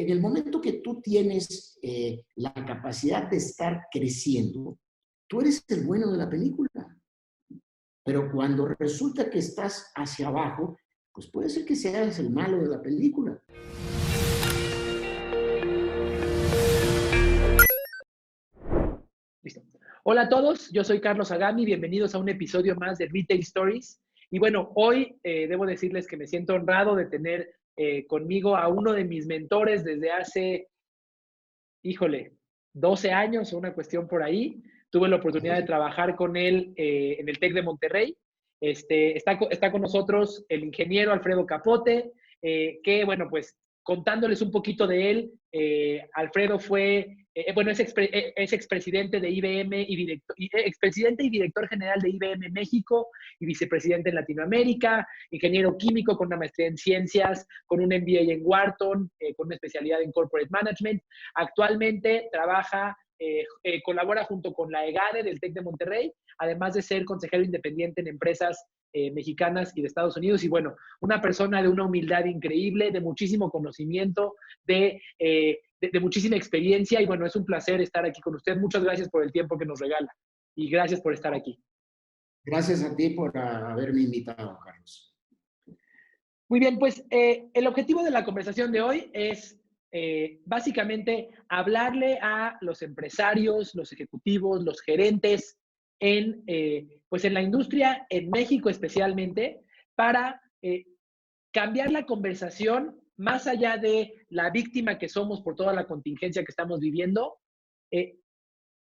en el momento que tú tienes la capacidad de estar creciendo, tú eres el bueno de la película. Pero cuando resulta que estás hacia abajo, pues puede ser que seas el malo de la película. Listo. Hola a todos, yo soy Carlos Agami, bienvenidos a un episodio más de Retail Stories. Y bueno, hoy debo decirles que me siento honrado de tener conmigo a uno de mis mentores desde hace, 12 años o una cuestión por ahí. Tuve la oportunidad de trabajar con él en el TEC de Monterrey. Está con nosotros el ingeniero Alfredo Capote, que bueno, pues contándoles un poquito de él, Alfredo fue, es expresidente de IBM expresidente y director general de IBM México y vicepresidente en Latinoamérica, ingeniero químico con una maestría en ciencias, con un MBA en Wharton, con una especialidad en Corporate Management. Actualmente colabora junto con la EGADE del TEC de Monterrey, además de ser consejero independiente en empresas mexicanas y de Estados Unidos. Y bueno, una persona de una humildad increíble, de muchísimo conocimiento, de muchísima experiencia. Y bueno, es un placer estar aquí con usted. Muchas gracias por el tiempo que nos regala y gracias por estar aquí. Gracias a ti por haberme invitado, Carlos. Muy bien, pues el objetivo de la conversación de hoy es básicamente hablarle a los empresarios, los ejecutivos, los gerentes pues en la industria, en México especialmente, para cambiar la conversación más allá de la víctima que somos por toda la contingencia que estamos viviendo. eh,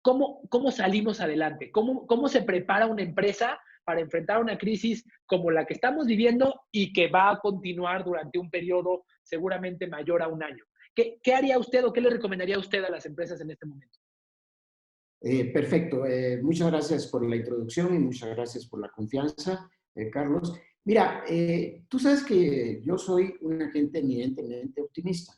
¿Cómo salimos adelante? ¿Cómo se prepara una empresa para enfrentar una crisis como la que estamos viviendo y que va a continuar durante un periodo seguramente mayor a un año? ¿Qué haría usted o qué le recomendaría a usted a las empresas en este momento? Perfecto. Muchas gracias por la introducción y muchas gracias por la confianza, Carlos. Mira, tú sabes que yo soy una gente eminentemente optimista.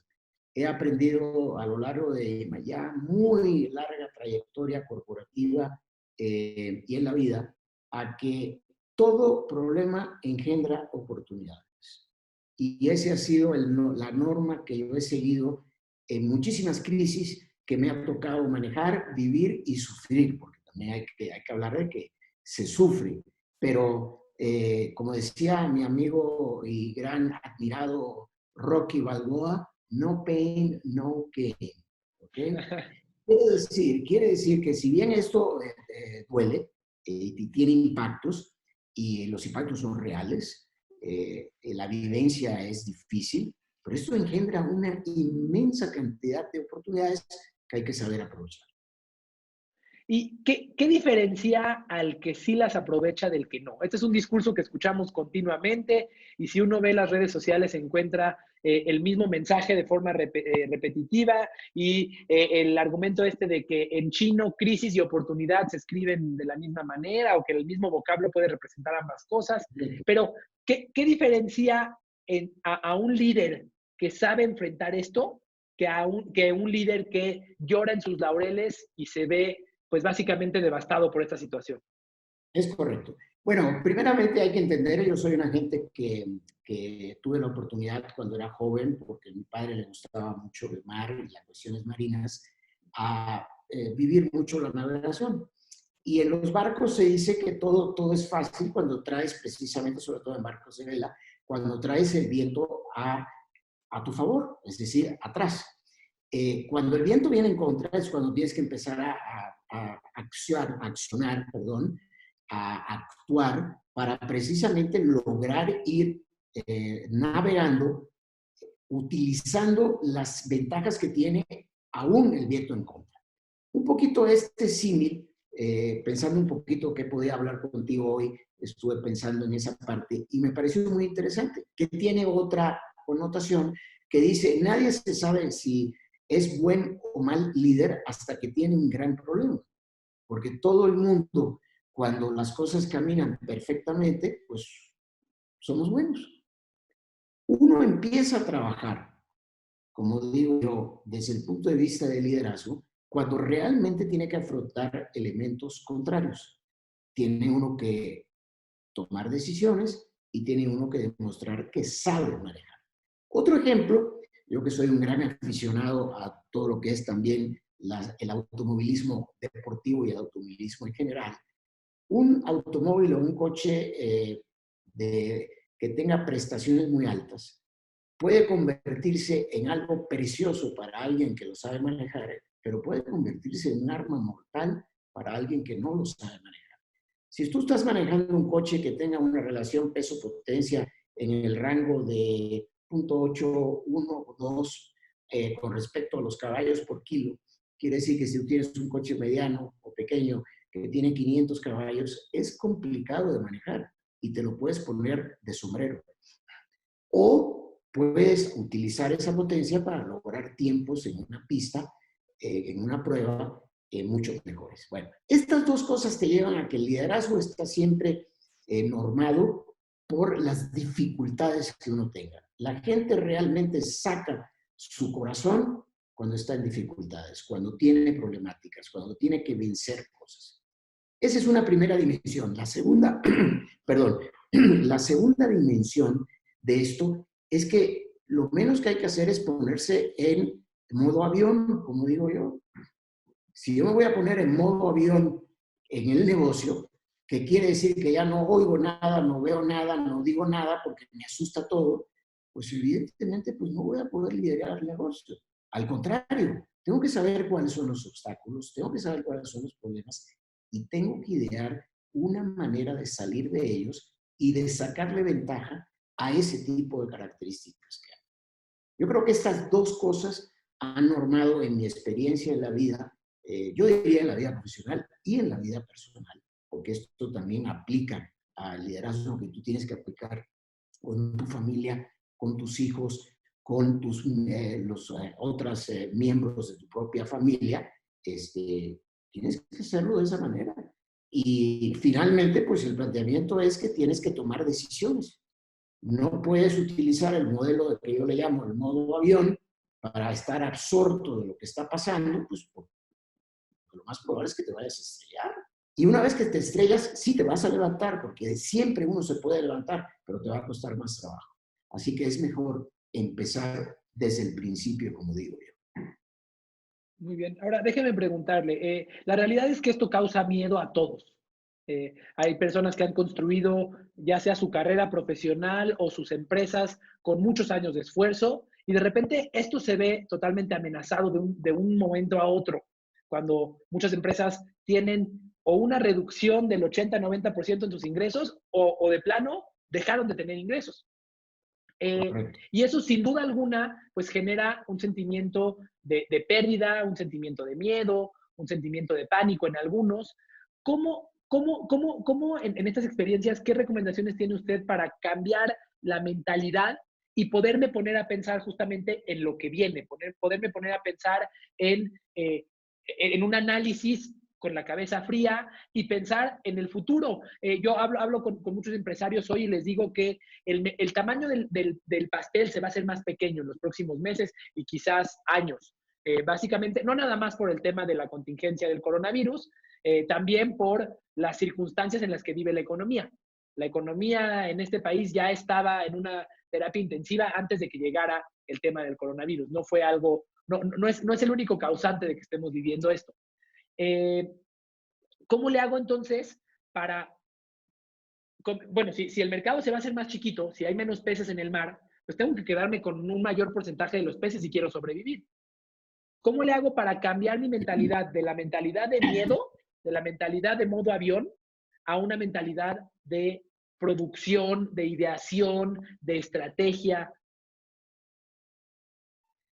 He aprendido a lo largo de ya muy larga trayectoria corporativa y en la vida a que todo problema engendra oportunidades. Y esa ha sido la norma que yo he seguido en muchísimas crisis que me ha tocado manejar, vivir y sufrir, porque también hay que hablar de que se sufre. Pero, como decía mi amigo y gran admirado Rocky Balboa, no pain, no gain. ¿Okay? Quiere decir que si bien esto duele y tiene impactos, y los impactos son reales, la vivencia es difícil, pero esto engendra una inmensa cantidad de oportunidades que hay que saber aprovechar. ¿Y qué diferencia al que sí las aprovecha del que no? Este es un discurso que escuchamos continuamente y si uno ve las redes sociales encuentra el mismo mensaje de forma repetitiva y el argumento este de que en chino crisis y oportunidad se escriben de la misma manera o que el mismo vocablo puede representar ambas cosas. Pero, ¿qué diferencia a un líder que sabe enfrentar esto que un líder que llora en sus laureles y se ve pues básicamente devastado por esta situación? Es correcto. Bueno, primeramente hay que entender, yo soy una gente que tuve la oportunidad cuando era joven, porque a mi padre le gustaba mucho el mar y las cuestiones marinas, a vivir mucho la navegación. Y en los barcos se dice que todo es fácil cuando traes precisamente, sobre todo en barcos de vela, cuando traes el viento a tu favor, es decir, atrás. Cuando el viento viene en contra es cuando tienes que empezar a accionar, perdón, a actuar para precisamente lograr ir navegando utilizando las ventajas que tiene aún el viento en contra. Un poquito este símil, pensando un poquito que podía hablar contigo hoy, estuve pensando en esa parte y me pareció muy interesante, que tiene otra connotación que dice, nadie se sabe si es buen o mal líder hasta que tiene un gran problema, porque todo el mundo, cuando las cosas caminan perfectamente, pues somos buenos. Uno empieza a trabajar, como digo yo, desde el punto de vista del liderazgo, cuando realmente tiene que afrontar elementos contrarios. Tiene uno que tomar decisiones y tiene uno que demostrar que sabe manejar. Otro ejemplo yo que soy un gran aficionado a todo lo que es también el automovilismo deportivo y el automovilismo en general, un automóvil o un coche que tenga prestaciones muy altas puede convertirse en algo precioso para alguien que lo sabe manejar, pero puede convertirse en un arma mortal para alguien que no lo sabe manejar. Si tú estás manejando un coche que tenga una relación peso-potencia en el rango de 0.81 o 2 con respecto a los caballos por kilo, quiere decir que si tú tienes un coche mediano o pequeño que tiene 500 caballos, es complicado de manejar y te lo puedes poner de sombrero. O puedes utilizar esa potencia para lograr tiempos en una pista, en una prueba, mucho mejores. Bueno, estas dos cosas te llevan a que el liderazgo está siempre normado por las dificultades que uno tenga. La gente realmente saca su corazón cuando está en dificultades, cuando tiene problemáticas, cuando tiene que vencer cosas. Esa es una primera dimensión. La segunda, perdón, la segunda dimensión de esto es que lo menos que hay que hacer es ponerse en modo avión, como digo yo. Si yo me voy a poner en modo avión en el negocio, que quiere decir que ya no oigo nada, no veo nada, no digo nada porque me asusta todo, pues evidentemente pues no voy a poder liderar el negocio. Al contrario, tengo que saber cuáles son los obstáculos, tengo que saber cuáles son los problemas y tengo que idear una manera de salir de ellos y de sacarle ventaja a ese tipo de características que hay. Yo creo que estas dos cosas han normado en mi experiencia en la vida, yo diría en la vida profesional y en la vida personal, porque esto también aplica al liderazgo que tú tienes que aplicar con tu familia, con tus hijos, con los otros miembros de tu propia familia. Tienes que hacerlo de esa manera. Y finalmente, pues el planteamiento es que tienes que tomar decisiones. No puedes utilizar el modelo de que yo le llamo el modo avión para estar absorto de lo que está pasando, pues porque lo más probable es que te vayas a estrellar. Y una vez que te estrellas, sí te vas a levantar, porque siempre uno se puede levantar, pero te va a costar más trabajo. Así que es mejor empezar desde el principio, como digo yo. Muy bien. Ahora, déjeme preguntarle, la realidad es que esto causa miedo a todos. Hay personas que han construido ya sea su carrera profesional o sus empresas con muchos años de esfuerzo y de repente esto se ve totalmente amenazado de un momento a otro, cuando muchas empresas tienen o una reducción del 80-90% en sus ingresos o de plano dejaron de tener ingresos. Correcto. Y eso sin duda alguna pues genera un sentimiento de pérdida, un sentimiento de miedo, un sentimiento de pánico en algunos. ¿Cómo en estas experiencias, qué recomendaciones tiene usted para cambiar la mentalidad y poderme poner a pensar justamente en lo que viene, poderme poner a pensar en un análisis con la cabeza fría y pensar en el futuro? Yo hablo con muchos empresarios hoy y les digo que el tamaño del pastel se va a hacer más pequeño en los próximos meses y quizás años. Básicamente, no nada más por el tema de la contingencia del coronavirus, también por las circunstancias en las que vive la economía. La economía en este país ya estaba en una terapia intensiva antes de que llegara el tema del coronavirus. No fue algo, no es el único causante de que estemos viviendo esto. ¿Cómo le hago entonces para, bueno, si el mercado se va a hacer más chiquito, si hay menos peces en el mar, pues tengo que quedarme con un mayor porcentaje de los peces si quiero sobrevivir? ¿Cómo le hago para cambiar mi mentalidad de la mentalidad de miedo, de la mentalidad de modo avión, a una mentalidad de producción, de ideación, de estrategia?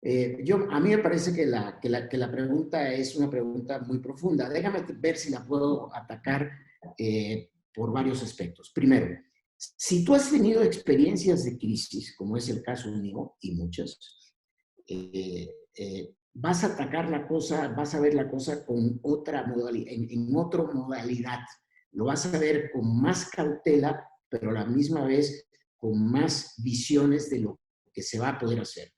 A mí me parece que la pregunta es una pregunta muy profunda. Déjame ver si la puedo atacar por varios aspectos. Primero, si tú has tenido experiencias de crisis, como es el caso mío y muchas, vas a atacar la cosa, vas a ver la cosa con otra modalidad, en otra modalidad. Lo vas a ver con más cautela, pero a la misma vez con más visiones de lo que se va a poder hacer.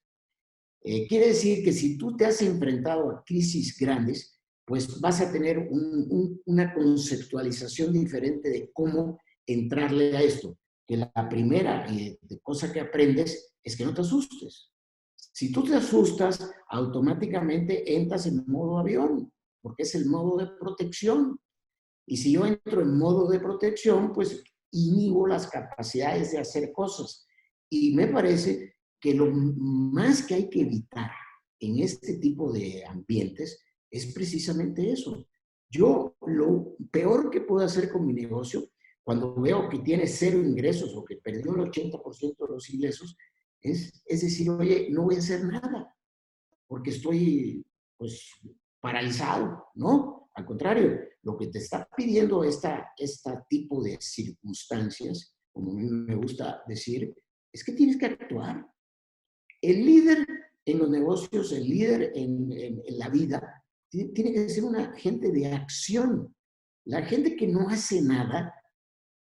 Quiere decir que si tú te has enfrentado a crisis grandes, pues vas a tener una conceptualización diferente de cómo entrarle a esto. Que la primera cosa que aprendes es que no te asustes. Si tú te asustas, automáticamente entras en modo avión, porque es el modo de protección. Y si yo entro en modo de protección, pues inhibo las capacidades de hacer cosas. Y me parece que lo más que hay que evitar en este tipo de ambientes es precisamente eso. Yo lo peor que puedo hacer con mi negocio, cuando veo que tiene cero ingresos o que perdió el 80% de los ingresos, es decir, oye, no voy a hacer nada porque estoy, pues, paralizado, ¿no? Al contrario, lo que te está pidiendo este tipo de circunstancias, como a mí me gusta decir, es que tienes que actuar. El líder en los negocios, el líder en la vida, tiene que ser una gente de acción. La gente que no hace nada,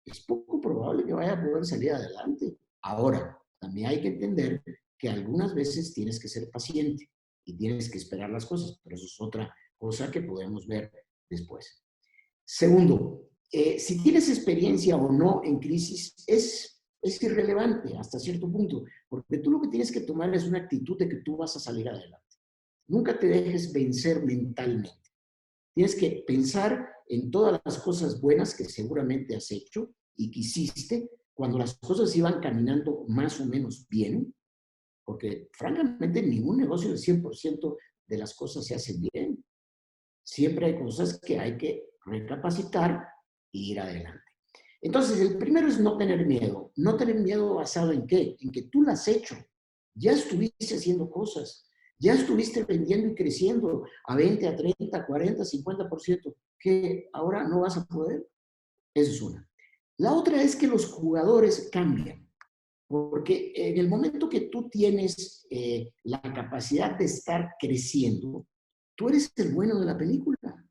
es poco probable que vaya a poder salir adelante. Ahora, también hay que entender que algunas veces tienes que ser paciente y tienes que esperar las cosas, pero eso es otra cosa que podemos ver después. Segundo, si tienes experiencia o no en crisis es irrelevante hasta cierto punto, porque tú lo que tienes que tomar es una actitud de que tú vas a salir adelante. Nunca te dejes vencer mentalmente. Tienes que pensar en todas las cosas buenas que seguramente has hecho y que hiciste cuando las cosas iban caminando más o menos bien, porque francamente ningún negocio del 100% de las cosas se hace bien. Siempre hay cosas que hay que recapacitar e ir adelante. Entonces, el primero es no tener miedo. No tener miedo basado en qué? En que tú lo has hecho. Ya estuviste haciendo cosas. Ya estuviste vendiendo y creciendo a 20, a 30, 40, 50%. ¿Que ahora no vas a poder? Esa es una. La otra es que los jugadores cambian. Porque en el momento que tú tienes la capacidad de estar creciendo, tú eres el bueno de la película.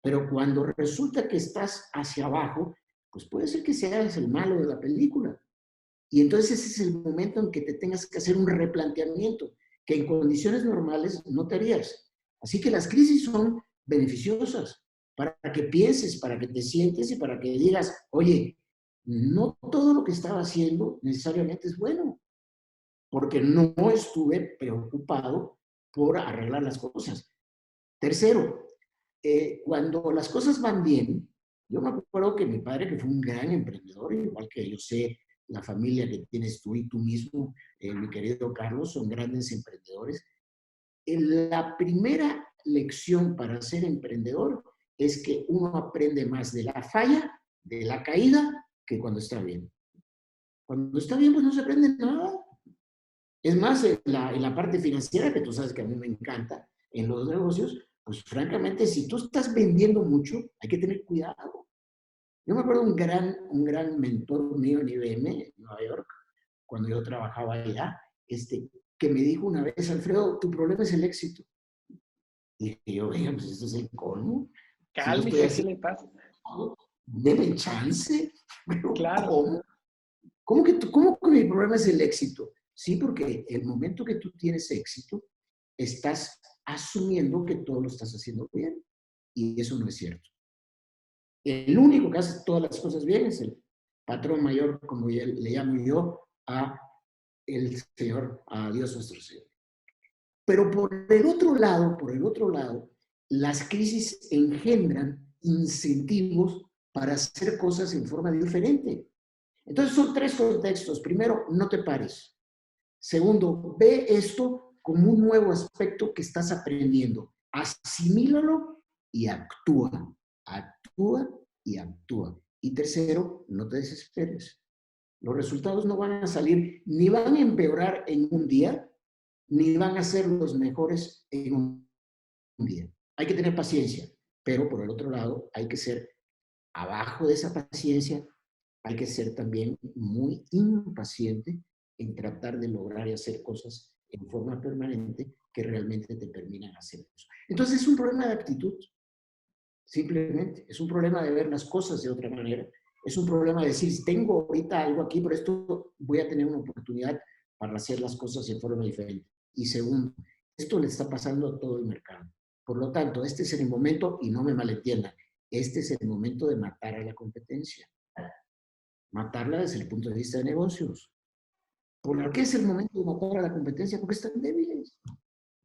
Pero cuando resulta que estás hacia abajo, pues puede ser que seas el malo de la película. Y entonces ese es el momento en que te tengas que hacer un replanteamiento que en condiciones normales no te harías. Así que las crisis son beneficiosas para que pienses, para que te sientes y para que digas, oye, no todo lo que estaba haciendo necesariamente es bueno, porque no estuve preocupado por arreglar las cosas. Tercero, cuando las cosas van bien, yo me acuerdo que mi padre, que fue un gran emprendedor, igual que yo sé, la familia que tienes tú y tú mismo, mi querido Carlos, son grandes emprendedores. La primera lección para ser emprendedor es que uno aprende más de la falla, de la caída, que cuando está bien. Cuando está bien, pues no se aprende nada. Es más, en la parte financiera, que tú sabes que a mí me encanta, en los negocios, pues francamente, si tú estás vendiendo mucho, hay que tener cuidado. Yo me acuerdo un gran mentor mío en IBM, en Nueva York, cuando yo trabajaba allá, que me dijo una vez, Alfredo, tu problema es el éxito. Y dije yo, oiga, pues esto es el colmo. Si yo estoy Cálmese, ¿qué haciendo le pasa? todo, deme chance. Pero Claro, ¿cómo? ¿Cómo que mi problema es el éxito? Sí, porque el momento que tú tienes éxito, estás asumiendo que todo lo estás haciendo bien. Y eso no es cierto. El único que hace todas las cosas bien es el patrón mayor, como le llamo yo, a el Señor, a Dios nuestro Señor. Pero por el otro lado, las crisis engendran incentivos para hacer cosas en forma diferente. Entonces son tres contextos. Primero, no te pares. Segundo, ve esto como un nuevo aspecto que estás aprendiendo. Asimílalo y actúa. Actúa y actúa. Y tercero, no te desesperes. Los resultados no van a salir, ni van a empeorar en un día, ni van a ser los mejores en un día. Hay que tener paciencia, pero por el otro lado, hay que ser abajo de esa paciencia, hay que ser también muy impaciente en tratar de lograr y hacer cosas en forma permanente que realmente te permitan hacer eso. Entonces es un problema de actitud, simplemente. Es un problema de ver las cosas de otra manera. Es un problema de decir, tengo ahorita algo aquí, pero esto voy a tener una oportunidad para hacer las cosas de forma diferente. Y segundo, esto le está pasando a todo el mercado. Por lo tanto, este es el momento, y no me malentiendan, este es el momento de matar a la competencia. Matarla desde el punto de vista de negocios. ¿Por qué es el momento de matar a la competencia? Porque están débiles.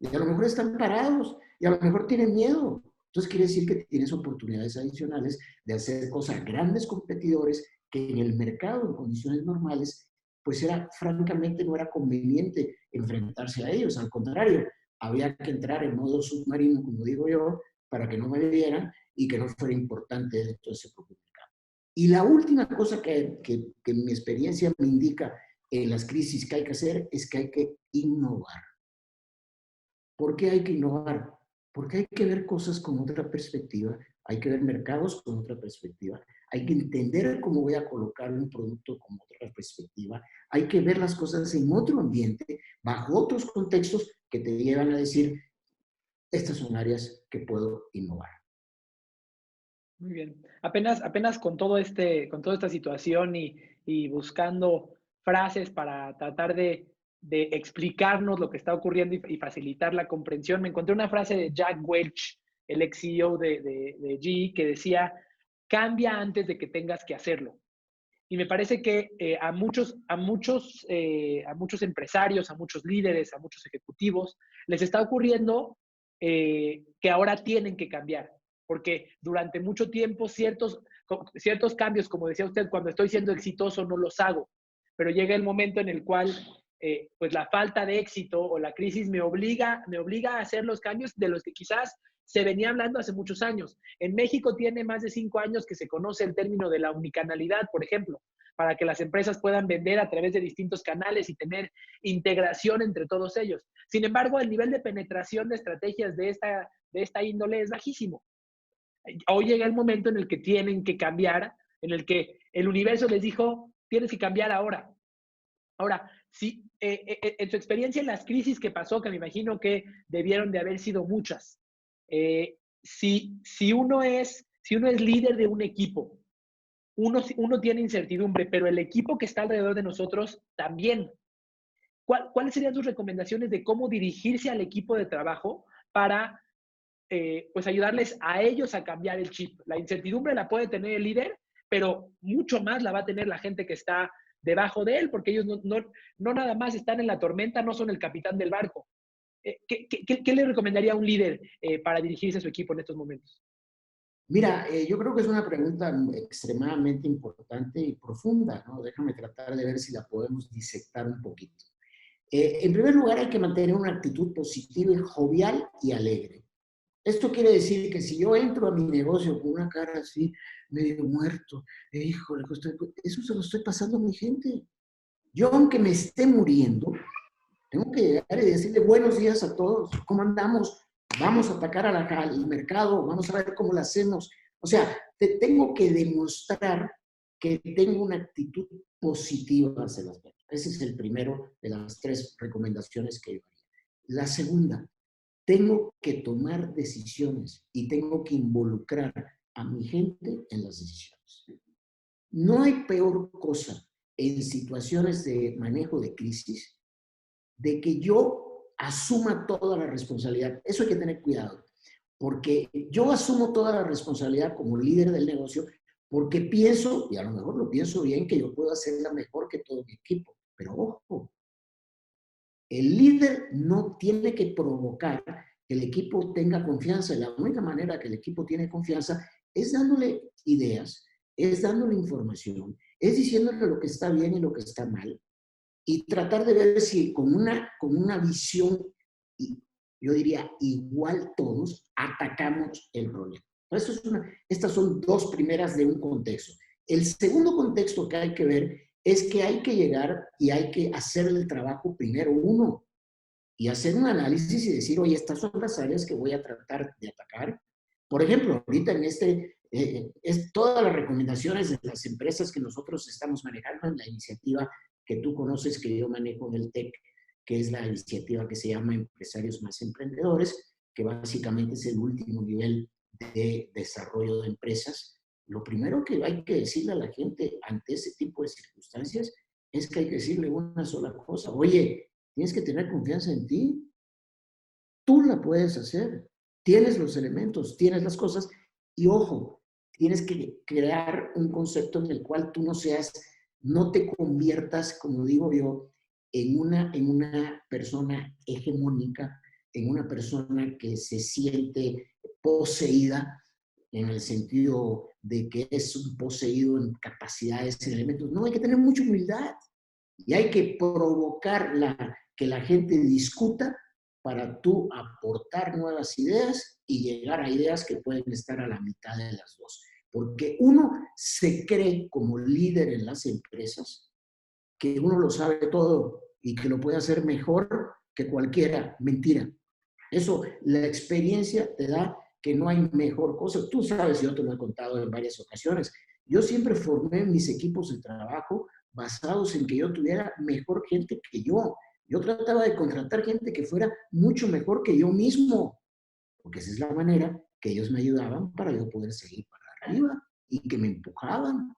Y a lo mejor están parados. Y a lo mejor tienen miedo. Entonces quiere decir que tienes oportunidades adicionales de hacer cosas a grandes competidores que en el mercado, en condiciones normales, pues era, francamente, no era conveniente enfrentarse a ellos. Al contrario, había que entrar en modo submarino, como digo yo, para que no me vieran y que no fuera importante dentro de ese propio mercado. Y la última cosa que mi experiencia me indica en las crisis que hay que hacer es que hay que innovar. ¿Por qué hay que innovar? Porque hay que ver cosas con otra perspectiva, hay que ver mercados con otra perspectiva, hay que entender cómo voy a colocar un producto con otra perspectiva, hay que ver las cosas en otro ambiente, bajo otros contextos que te llevan a decir, estas son áreas que puedo innovar. Muy bien. Apenas con con toda esta situación y buscando frases para tratar de explicarnos lo que está ocurriendo y facilitar la comprensión, me encontré una frase de Jack Welch, el ex CEO de GE, que decía, cambia antes de que tengas que hacerlo. Y me parece que a muchos empresarios, a muchos líderes, a muchos ejecutivos, les está ocurriendo que ahora tienen que cambiar, porque durante mucho tiempo ciertos cambios, como decía usted, cuando estoy siendo exitoso no los hago, pero llega el momento en el cual pues la falta de éxito o la crisis me obliga a hacer los cambios de los que quizás se venía hablando hace muchos años. En México tiene más de 5 años que se conoce el término de la omnicanalidad, por ejemplo, para que las empresas puedan vender a través de distintos canales y tener integración entre todos ellos. Sin embargo, el nivel de penetración de estrategias de esta índole es bajísimo. Hoy llega el momento en el que tienen que cambiar, en el que el universo les dijo, tienes que cambiar ahora. Ahora, si en su experiencia en las crisis que pasó, que me imagino que debieron de haber sido muchas, si uno es líder de un equipo, uno tiene incertidumbre, pero el equipo que está alrededor de nosotros también. ¿Cuáles serían sus recomendaciones de cómo dirigirse al equipo de trabajo para pues ayudarles a ellos a cambiar el chip? La incertidumbre la puede tener el líder, pero mucho más la va a tener la gente que está debajo de él, porque ellos no nada más están en la tormenta, no son el capitán del barco. ¿Qué le recomendaría a un líder para dirigirse a su equipo en estos momentos? Mira, yo creo que es una pregunta extremadamente importante y profunda, ¿no? Déjame tratar de ver si la podemos disectar un poquito. En primer lugar, hay que mantener una actitud positiva y jovial y alegre. Esto quiere decir que si yo entro a mi negocio con una cara así, medio muerto, híjole, eso se lo estoy pasando a mi gente. Yo, aunque me esté muriendo, tengo que llegar y decirle buenos días a todos, ¿cómo andamos? Vamos a atacar al mercado, vamos a ver cómo lo hacemos. O sea, te tengo que demostrar que tengo una actitud positiva hacia las ventas. Ese es el primero de las 3 recomendaciones que yo haría. La segunda, tengo que tomar decisiones y tengo que involucrar a mi gente en las decisiones. No hay peor cosa en situaciones de manejo de crisis de que yo asuma toda la responsabilidad. Eso hay que tener cuidado, porque yo asumo toda la responsabilidad como líder del negocio, porque pienso, y a lo mejor lo pienso bien, que yo puedo hacerla mejor que todo mi equipo. Pero ojo, el líder no tiene que provocar que el equipo tenga confianza. La única manera que el equipo tiene confianza es dándole ideas, es dándole información, es diciéndole lo que está bien y lo que está mal, y tratar de ver si con una visión, yo diría, igual todos, atacamos el problema. Estas son 2 primeras de un contexto. El segundo contexto que hay que ver es que hay que llegar y hay que hacer el trabajo primero uno y hacer un análisis y decir, oye, estas son las áreas que voy a tratar de atacar. Por ejemplo, ahorita es todas las recomendaciones de las empresas que nosotros estamos manejando en la iniciativa que tú conoces, que yo manejo en el TEC, que es la iniciativa que se llama Empresarios Más Emprendedores, que básicamente es el último nivel de desarrollo de empresas. Lo primero que hay que decirle a la gente ante ese tipo de circunstancias es que hay que decirle una sola cosa. Oye, tienes que tener confianza en ti. Tú la puedes hacer. Tienes los elementos, tienes las cosas. Y ojo, tienes que crear un concepto en el cual tú no te conviertas, como digo yo, en una persona hegemónica, en una persona que se siente poseída, en el sentido de que es un poseído en capacidades, en elementos. No, hay que tener mucha humildad y hay que provocar que la gente discuta para tú aportar nuevas ideas y llegar a ideas que pueden estar a la mitad de las dos. Porque uno se cree como líder en las empresas, que uno lo sabe todo y que lo puede hacer mejor que cualquiera. Mentira. Eso, la experiencia te da que no hay mejor cosa. Tú sabes, yo te lo he contado en varias ocasiones. Yo siempre formé mis equipos de trabajo basados en que yo tuviera mejor gente que yo. Yo trataba de contratar gente que fuera mucho mejor que yo mismo, porque esa es la manera que ellos me ayudaban para yo poder seguir para arriba y que me empujaban.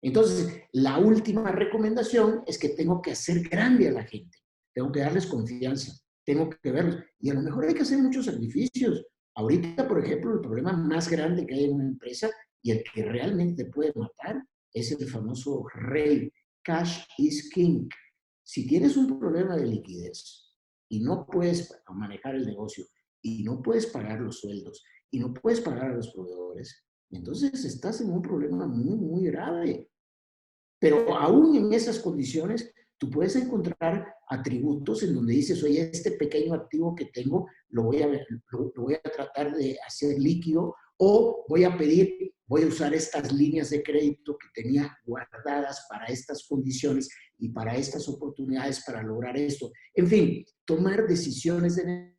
Entonces, la última recomendación es que tengo que hacer grande a la gente, tengo que darles confianza, tengo que verlos. Y a lo mejor hay que hacer muchos sacrificios. Ahorita, por ejemplo, el problema más grande que hay en una empresa y el que realmente puede matar es el famoso rey. Cash is king. Si tienes un problema de liquidez y no puedes manejar el negocio y no puedes pagar los sueldos y no puedes pagar a los proveedores, entonces estás en un problema muy, muy grave. Pero aún en esas condiciones, tú puedes encontrar atributos en donde dices, oye, este pequeño activo que tengo lo voy a tratar de hacer líquido o voy a usar estas líneas de crédito que tenía guardadas para estas condiciones y para estas oportunidades para lograr esto. En fin, tomar decisiones de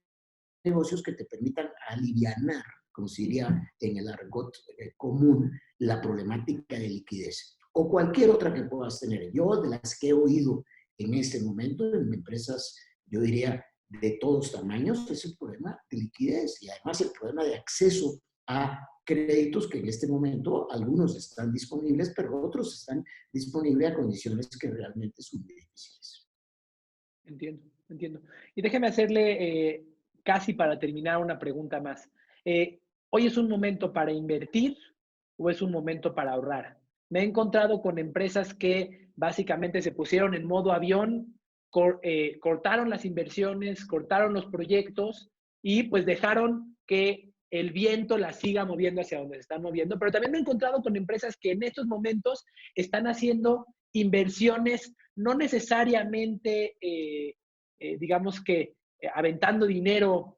negocios que te permitan alivianar, como se diría en el argot común, la problemática de liquidez o cualquier otra que puedas tener. Yo, de las que he oído en este momento en empresas, yo diría de todos tamaños, es el problema de liquidez y además el problema de acceso a créditos que en este momento algunos están disponibles, pero otros están disponibles a condiciones que realmente son muy difíciles. Entiendo, entiendo. Y déjeme hacerle, casi para terminar, una pregunta más. ¿Hoy es un momento para invertir o es un momento para ahorrar? Me he encontrado con empresas que básicamente se pusieron en modo avión, cortaron las inversiones, cortaron los proyectos y pues dejaron que el viento las siga moviendo hacia donde se están moviendo. Pero también me he encontrado con empresas que en estos momentos están haciendo inversiones no necesariamente, digamos que aventando dinero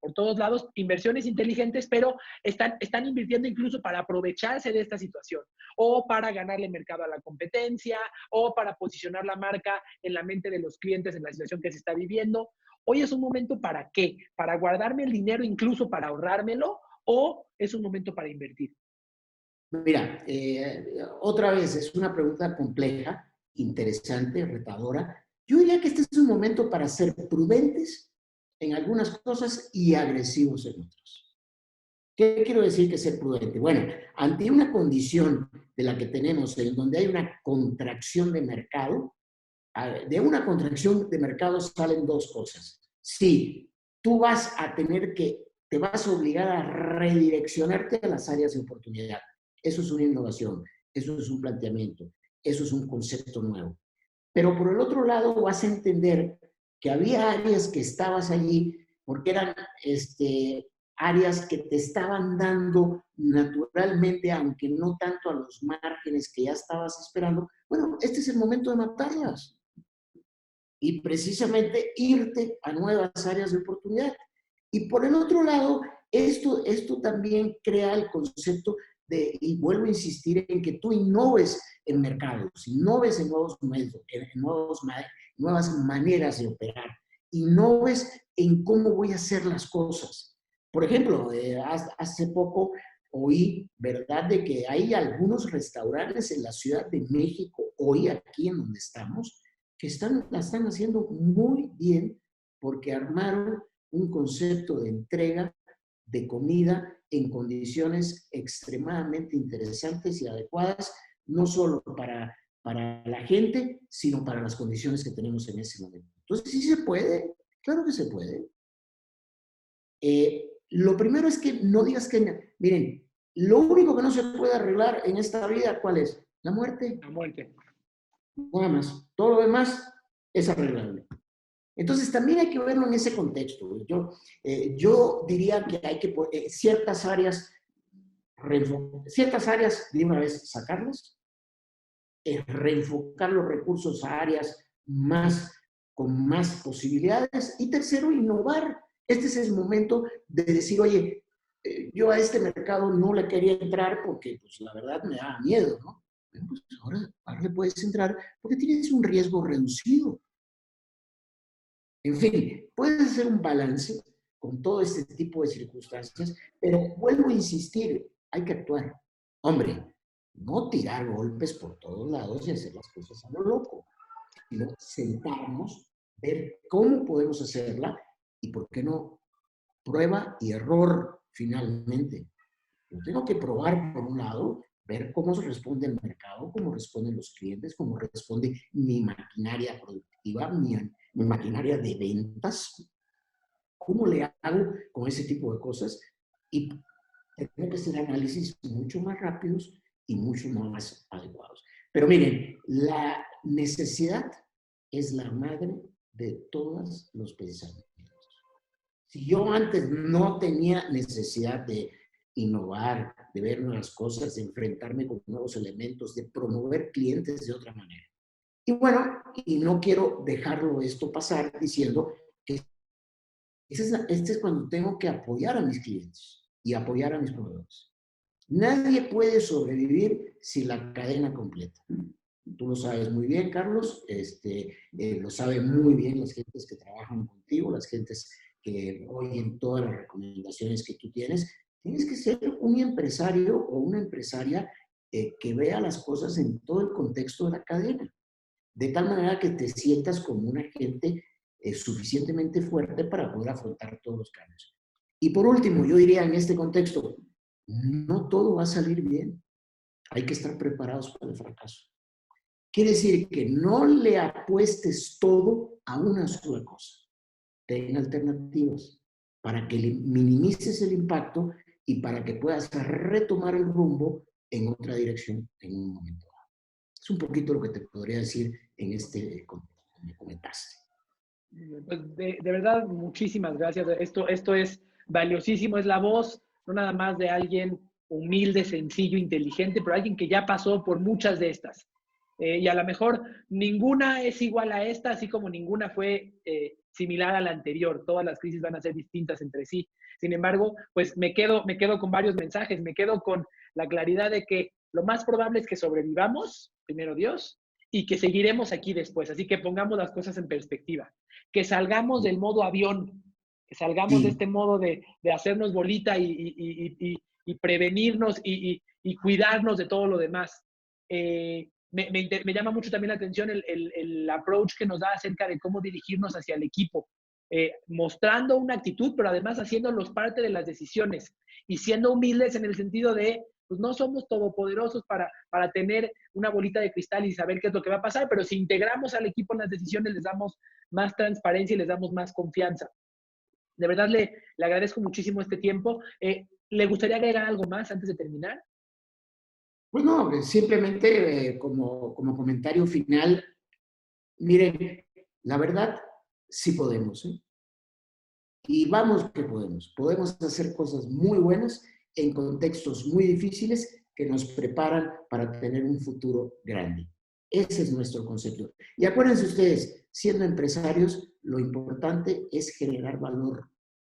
por todos lados, inversiones inteligentes, pero están invirtiendo incluso para aprovecharse de esta situación o para ganarle mercado a la competencia o para posicionar la marca en la mente de los clientes en la situación que se está viviendo. Hoy es un momento para qué, para guardarme el dinero incluso para ahorrármelo o es un momento para invertir. Mira, otra vez es una pregunta compleja, interesante, retadora. Yo diría que este es un momento para ser prudentes en algunas cosas y agresivos en otras. ¿Qué quiero decir que ser prudente? Bueno, ante una condición de la que tenemos en donde hay una contracción de mercado, de una contracción de mercado salen dos cosas. Sí, tú vas a tener que, te vas a obligar a redireccionarte a las áreas de oportunidad. Eso es una innovación, eso es un planteamiento, eso es un concepto nuevo. Pero por el otro lado vas a entender que había áreas que estabas allí porque eran áreas que te estaban dando naturalmente, aunque no tanto a los márgenes que ya estabas esperando. Bueno, este es el momento de matarlas y precisamente irte a nuevas áreas de oportunidad. Y por el otro lado, esto también crea el concepto de, y vuelvo a insistir en que tú innoves en mercados, innoves en nuevos métodos, en nuevas maneras de operar, innoves en cómo voy a hacer las cosas. Por ejemplo, hace poco oí, ¿verdad?, de que hay algunos restaurantes en la Ciudad de México, hoy aquí en donde estamos, que la están haciendo muy bien porque armaron un concepto de entrega de comida en condiciones extremadamente interesantes y adecuadas, no solo para la gente, sino para las condiciones que tenemos en ese momento. Entonces, sí se puede, claro que se puede. Lo primero es que no digas que, miren, lo único que no se puede arreglar en esta vida, ¿cuál es? La muerte. La muerte. Nada más. Todo lo demás es arreglable. Entonces, también hay que verlo en ese contexto. Yo diría que hay que ciertas áreas de una vez sacarlas, reenfocar los recursos a áreas con más posibilidades. Y tercero, innovar. Este es el momento de decir, oye, yo a este mercado no le quería entrar porque, pues, la verdad me daba miedo, ¿no? Bueno, pues ahora le puedes entrar porque tienes un riesgo reducido. En fin, puedes hacer un balance con todo este tipo de circunstancias, pero vuelvo a insistir, hay que actuar. Hombre, no tirar golpes por todos lados y hacer las cosas a lo loco, sino sentarnos, ver cómo podemos hacerla y, ¿por qué no? Prueba y error finalmente. Yo tengo que probar por un lado, ver cómo responde el mercado, cómo responden los clientes, cómo responde mi maquinaria productiva, mi maquinaria de ventas, cómo le hago con ese tipo de cosas, y tengo que hacer análisis mucho más rápidos y mucho más adecuados. Pero miren, la necesidad es la madre de todos los pensamientos. Si yo antes no tenía necesidad de innovar, de ver nuevas cosas, de enfrentarme con nuevos elementos, de promover clientes de otra manera. Y bueno, y no quiero dejarlo esto pasar diciendo que este es cuando tengo que apoyar a mis clientes y apoyar a mis proveedores. Nadie puede sobrevivir sin la cadena completa. Tú lo sabes muy bien, Carlos, lo saben muy bien las gentes que trabajan contigo, las gentes que oyen todas las recomendaciones que tú tienes. Tienes que ser un empresario o una empresaria que vea las cosas en todo el contexto de la cadena, de tal manera que te sientas como un agente suficientemente fuerte para poder afrontar todos los cambios. Y por último, yo diría en este contexto, no todo va a salir bien. Hay que estar preparados para el fracaso. Quiere decir que no le apuestes todo a una sola cosa. Ten alternativas para que minimices el impacto y para que puedas retomar el rumbo en otra dirección en un momento dado. Es un poquito lo que te podría decir en este contexto que me comentaste. Pues de verdad, muchísimas gracias. Esto es valiosísimo, es la voz, no nada más de alguien humilde, sencillo, inteligente, pero alguien que ya pasó por muchas de estas. Y a lo mejor ninguna es igual a esta, así como ninguna fue similar a la anterior. Todas las crisis van a ser distintas entre sí. Sin embargo, pues me quedo con varios mensajes. Me quedo con la claridad de que lo más probable es que sobrevivamos, primero Dios, y que seguiremos aquí después. Así que pongamos las cosas en perspectiva. Que salgamos del modo avión, que salgamos de este modo de hacernos bolita y prevenirnos y cuidarnos de todo lo demás. Me llama mucho también la atención el approach que nos da acerca de cómo dirigirnos hacia el equipo, mostrando una actitud, pero además haciéndolos parte de las decisiones y siendo humildes en el sentido de, pues no somos todopoderosos para tener una bolita de cristal y saber qué es lo que va a pasar, pero si integramos al equipo en las decisiones, les damos más transparencia y les damos más confianza. De verdad le agradezco muchísimo este tiempo. ¿Le gustaría agregar algo más antes de terminar? Pues no, simplemente como comentario final, miren, la verdad, sí podemos, ¿eh? Y vamos que podemos. Podemos hacer cosas muy buenas en contextos muy difíciles que nos preparan para tener un futuro grande. Ese es nuestro concepto. Y acuérdense ustedes, siendo empresarios, lo importante es generar valor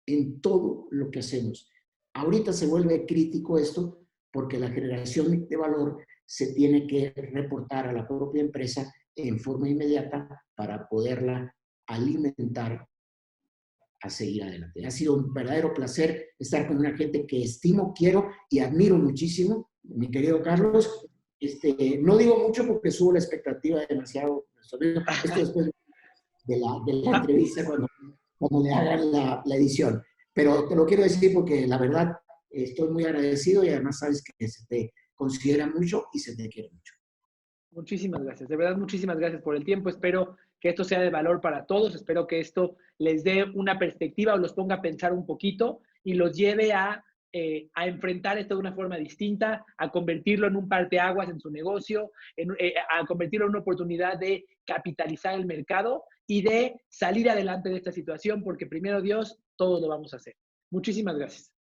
en todo lo que hacemos. Ahorita se vuelve crítico esto porque la generación de valor se tiene que reportar a la propia empresa en forma inmediata para poderla alimentar a seguir adelante. Ha sido un verdadero placer estar con una gente que estimo, quiero y admiro muchísimo, mi querido Carlos. No digo mucho porque subo la expectativa demasiado. Esto después de la entrevista cuando le hagan la edición. Pero te lo quiero decir porque la verdad estoy muy agradecido y además sabes que se te considera mucho y se te quiere mucho. Muchísimas gracias, de verdad muchísimas gracias por el tiempo. Espero que esto sea de valor para todos, espero que esto les dé una perspectiva o los ponga a pensar un poquito y los lleve a a enfrentar esto de una forma distinta, a convertirlo en un parteaguas en su negocio, a convertirlo en una oportunidad de capitalizar el mercado y de salir adelante de esta situación, porque primero Dios, todos lo vamos a hacer. Muchísimas gracias.